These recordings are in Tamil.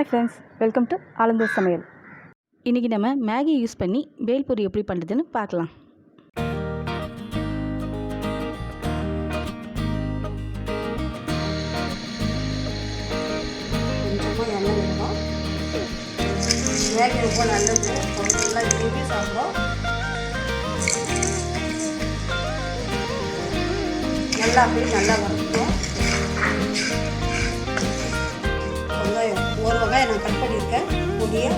Hi friends, welcome to Alandur சமையல். இன்றைக்கி நம்ம மேகி யூஸ் பண்ணி பேல் பூரி எப்படி பண்ணுறதுன்னு பார்க்கலாம். கொஞ்சமாக எண்ணெய் வேணும். மேகி ரொம்ப நல்லது, நல்லா விரும்பி சாப்பிடும். நல்லா அப்படியே நல்லா வறுக்கணும். வெங்காயம் ஒரு வெங்காயம் நான் கட் பண்ணியிருக்கேன் பொடியை.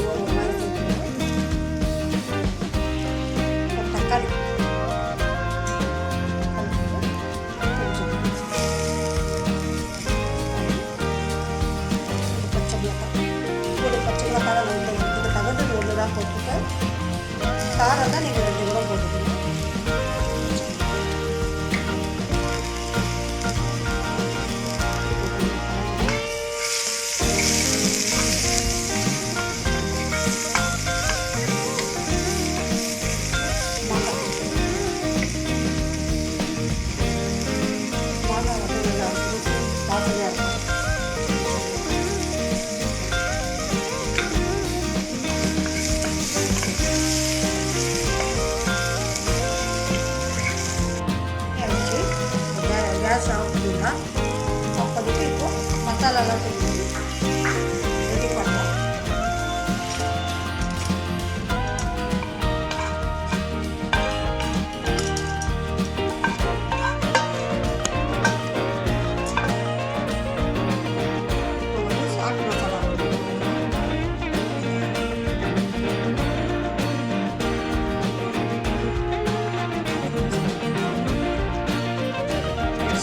ஒரு வெங்காயம் சேர்த்துக்கிறேன். தக்காளி பச்சை மிளகாய் இதுக்கு தகுந்தது ஒன்று தான் போட்டுருக்கேன். காரம் தான் நீங்கள் 2 கூட போட்டுக்கணும். கேஸ் ஆகுதுன்னா அப்போதைக்கு இப்போது மசாலாலாம் ரெடி பண்ணலாம். சாட் மசாலா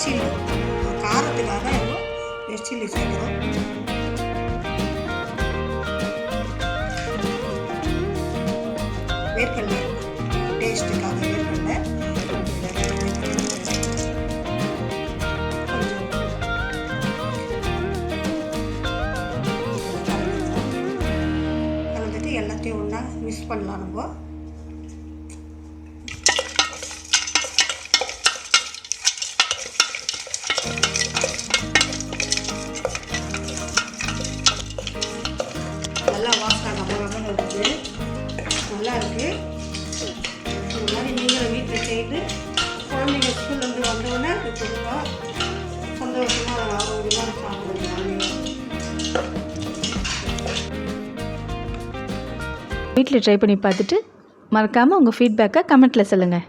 சில்லி காரத்துக்காக ரெட் சில்லி சேர்க்குறோம். வேர்க்கடலை டேஸ்ட்டுக்காக வேர்க்கடலை கலந்துட்டு எல்லாத்தையும் ஒன்றா மிக்ஸ் பண்ணலாம். நம்ம நல்லா வாசனை நம்ம இருக்குது, நல்லா இருக்குது. இந்த மாதிரி நீங்களும் வீட்டில் செய்து குழந்தைங்க ஸ்கூல்லேருந்து வந்தோடனே கொடுப்போம். சந்தோஷமாக ஆரோக்கியமாக சாப்பிடுங்க. வீட்டில் ட்ரை பண்ணி பார்த்துட்டு மறக்காமல் உங்கள் ஃபீட்பேக்கை கமெண்ட்டில் சொல்லுங்கள்.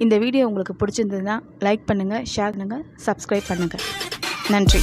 இந்த வீடியோ உங்களுக்கு பிடிச்சிருந்ததுன்னா லைக் பண்ணுங்கள், ஷேர் பண்ணுங்கள், சப்ஸ்கிரைப் பண்ணுங்கள். நன்றி.